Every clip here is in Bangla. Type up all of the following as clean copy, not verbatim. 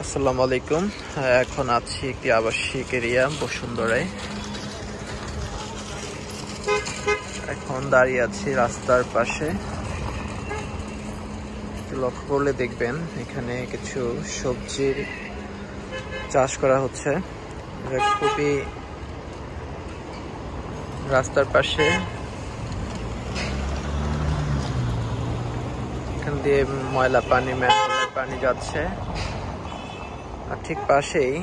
আসসালামু আলাইকুম। এখন আছি একটি আবাসিক এরিয়া বসুন্ধরায়। এখন দাঁড়িয়ে আছি রাস্তার পাশে। লক্ষ্য করলে দেখবেন এখানে কিছু সবজির চাষ করা হচ্ছে। খুবই রাস্তার পাশে, এখান দিয়ে ময়লা পানি, ম্যানহোলের পানি যাচ্ছে। আর ঠিক পাশেই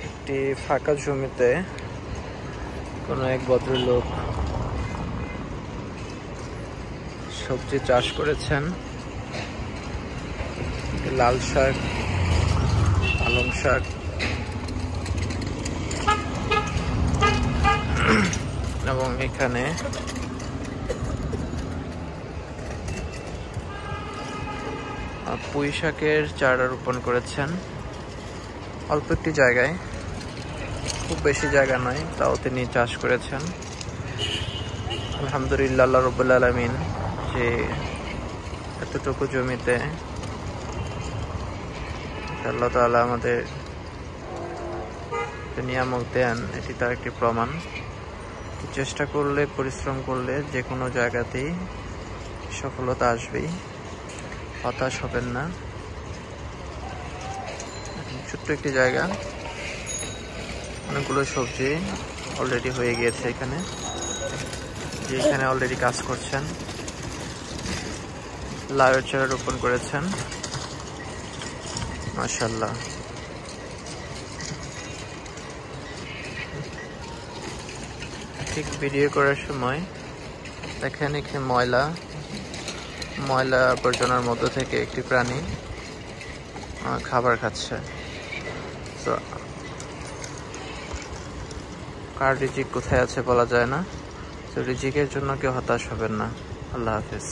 একটি ফাঁকা জমিতে কোনো এক ভদ্রলোক সবজি চাষ করেছেন। লাল শাক, পালং শাক এবং এখানে পুঁই শাকের চারা রোপণ করেছেন অল্প একটি জায়গায়, খুব বেশি জায়গা নয়, তাও তিনি চাষ করেছেন। আলহামদুলিল্লাহ, আল্লাহ রাব্বুল আলামিন যে এতটুকু জমিতে আল্লাহ তাআলা আমাদের নিয়ামত দেন, এটি তার একটি প্রমাণ। চেষ্টা করলে, পরিশ্রম করলে যে কোনো জায়গাতেই সফলতা আসবেই। হতাশ হবেন না। ছোট্ট একটি জায়গা, অনেকগুলো সবজি অলরেডি হয়ে গিয়েছে। এখানে অলরেডি কাজ করছেন, লাউয়ের চারা রোপণ করেছেন। মাশাআল্লাহ। ঠিক ভিডিও করার সময় দেখেন এখানে ময়লা আবর্জনার মধ্য থেকে একটি প্রাণী খাবার খাচ্ছে। তো কার রিজিক কোথায় আছে বলা যায় না। তো রিজিকের জন্য কেউ হতাশ হবেন না। আল্লাহ হাফেজ।